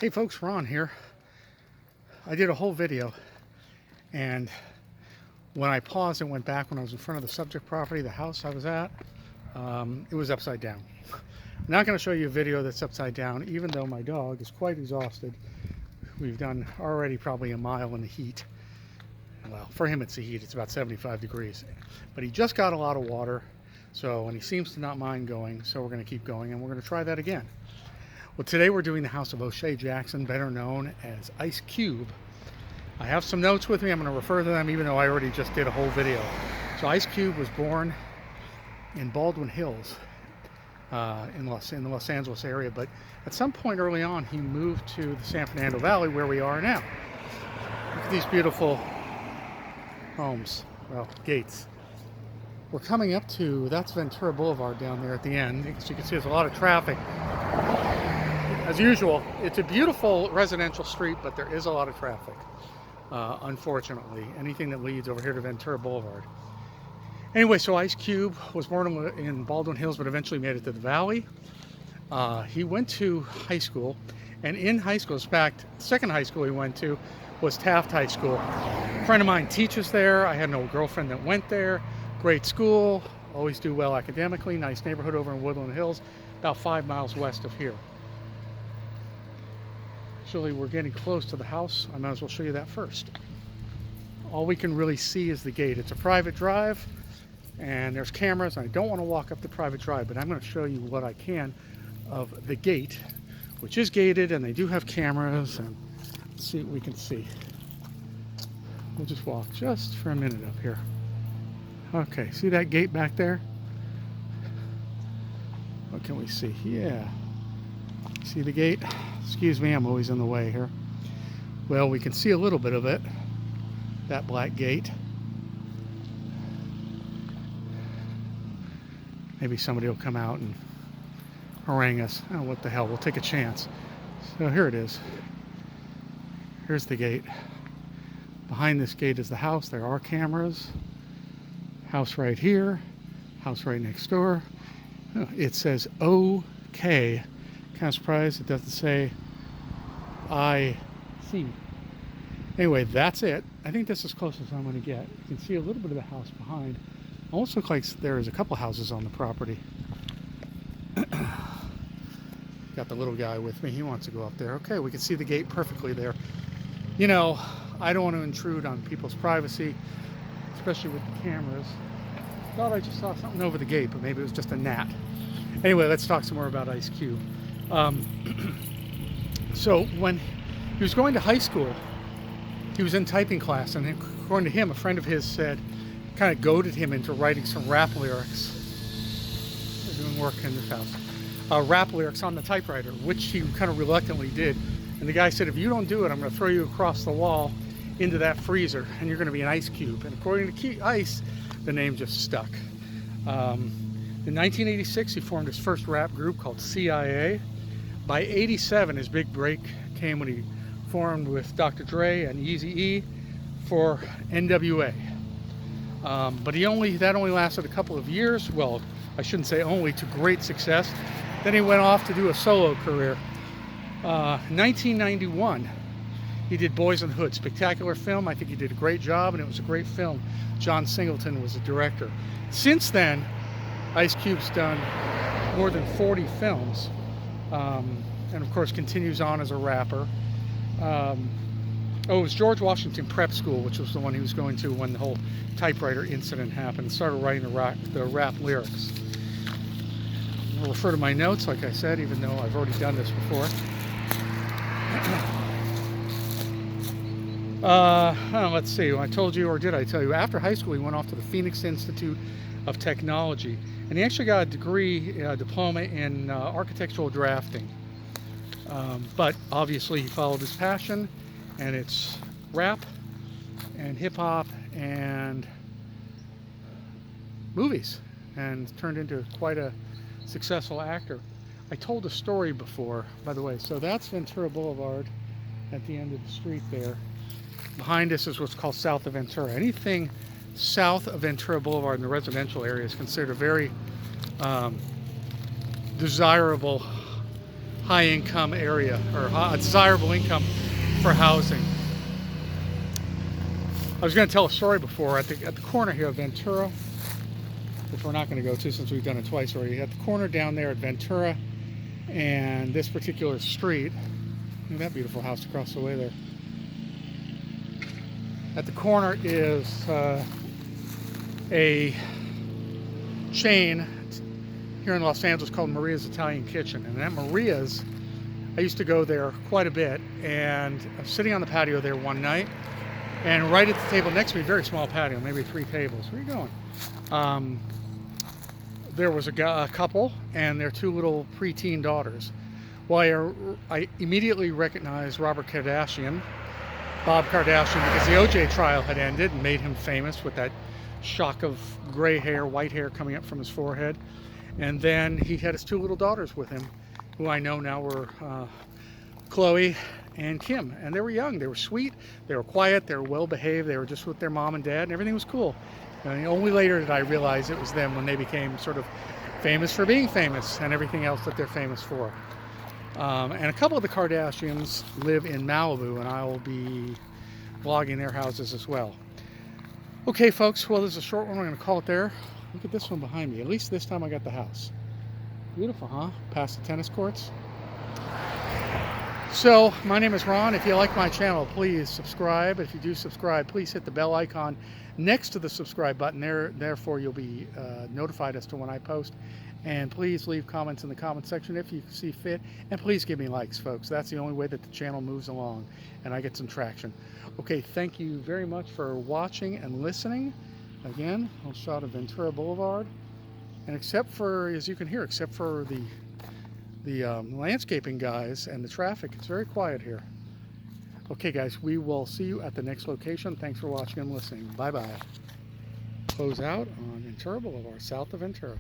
Hey folks, Ron here. I did a whole video, and when I paused and went back when I was in front of the subject property, the house I was at, it was upside down. I'm not going to show you a video that's upside down, even though my dog is quite exhausted. We've done already probably a mile in the heat. Well, for him it's the heat, it's about 75 degrees. But he just got a lot of water, and he seems to not mind going, so we're going to keep going, and we're going to try that again. Well, today we're doing the house of O'Shea Jackson, better known as Ice Cube. I have some notes with me. I'm going to refer to them even though I already just did a whole video. So Ice Cube was born in Baldwin Hills in the Los Angeles area, but at some point early on he moved to the San Fernando Valley where we are now. Look at these beautiful homes, well, gates. We're coming up to, that's Ventura Boulevard down there at the end. As you can see, there's a lot of traffic. As usual, it's a beautiful residential street, but there is a lot of traffic, unfortunately. Anything that leads over here to Ventura Boulevard. Anyway, so Ice Cube was born in Baldwin Hills, but eventually made it to the Valley. He went to high school, and in high school, in fact, the second high school he went to was Taft High School. A friend of mine teaches there. I had an old girlfriend that went there. Great school, always do well academically. Nice neighborhood over in Woodland Hills, about 5 miles west of here. Actually, we're getting close to the house. I might as well show you that first. All we can really see is the gate. It's a private drive, and there's cameras. I don't want to walk up the private drive, but I'm going to show you what I can of the gate, which is gated, and they do have cameras, and let's see what we can see. We'll just walk just for a minute up here. Okay, see that gate back there? What can we see? Yeah. See the gate? Excuse me, I'm always in the way here. Well, we can see a little bit of it, that black gate. Maybe somebody will come out and harangue us. Oh, what the hell, we'll take a chance. So here it is. Here's the gate. Behind this gate is the house. There are cameras. House right here. House right next door. Oh, it says OK. Kind of surprised it doesn't say IC. Anyway, that's it. I think this is as close as I'm going to get. You can see a little bit of the house behind. Almost looks like there's a couple houses on the property. Got the little guy with me. He wants to go up there. Okay, we can see the gate perfectly there. You know, I don't want to intrude on people's privacy, especially with the cameras. Thought I just saw something over the gate, but maybe it was just a gnat. Anyway, let's talk some more about Ice Cube. So when he was going to high school, he was in typing class, and according to him, a friend of his said, kind of goaded him into writing some rap lyrics. They're doing work in this house. Rap lyrics on the typewriter, which he kind of reluctantly did. And the guy said, if you don't do it, I'm going to throw you across the wall into that freezer, and you're going to be an ice cube. And according to Ice, the name just stuck. In 1986, he formed his first rap group called CIA. By 87, his big break came when he formed with Dr. Dre and Eazy-E for NWA. But that only lasted a couple of years. Well, I shouldn't say only, to great success. Then he went off to do a solo career. 1991, he did Boys in the Hood, spectacular film. I think he did a great job, and it was a great film. John Singleton was the director. Since then, Ice Cube's done more than 40 films, and of course continues on as a rapper. It was George Washington Prep School, which was the one he was going to when the whole typewriter incident happened, and started writing the rap lyrics. I'll refer to my notes, like I said, even though I've already done this before. Let's see, I told you, or did I tell you, after high school he went off to the Phoenix Institute of Technology, and he actually got a diploma in architectural drafting. But obviously he followed his passion, and it's rap and hip-hop and movies, and turned into quite a successful actor. I told a story before, by the way. So that's Ventura Boulevard at the end of the street there. Behind us is what's called south of Ventura. Anything south of Ventura Boulevard in the residential area is considered a very desirable high income area, or a desirable income for housing. I was going to tell a story before at the corner here of Ventura, which we're not going to go to since we've done it twice already. At the corner down there at Ventura and this particular street, look at that beautiful house across the way there. At the corner is a chain here in Los Angeles called Maria's Italian Kitchen. And at Maria's, I used to go there quite a bit, and I was sitting on the patio there one night, and right at the table next to me, very small patio, maybe 3 tables. Where are you going? There was a couple and their 2 little preteen daughters. Well, I immediately recognized Robert Kardashian, Bob Kardashian, because the OJ trial had ended and made him famous with that shock of gray hair, white hair coming up from his forehead. And then he had his 2 little daughters with him, who I know now were Chloe and Kim. And they were young, they were sweet, they were quiet, they were well behaved, they were just with their mom and dad, and everything was cool. And only later did I realize it was them when they became sort of famous for being famous and everything else that they're famous for. And a couple of the Kardashians live in Malibu, and I will be vlogging their houses as well. Okay, folks, well, this is a short one. I'm going to call it there. Look at this one behind me. At least this time I got the house. Beautiful, huh? Past the tennis courts. So, my name is Ron. If you like my channel, please subscribe. If you do subscribe, please hit the bell icon next to the subscribe button. Therefore, you'll be notified as to when I post. And please leave comments in the comment section if you see fit. And please give me likes, folks. That's the only way that the channel moves along and I get some traction. Okay, thank you very much for watching and listening. Again, a shot of Ventura Boulevard. And except for, as you can hear, except for the landscaping guys and the traffic, it's very quiet here. Okay, guys, we will see you at the next location. Thanks for watching and listening. Bye-bye. Close out on Ventura Boulevard, south of Ventura.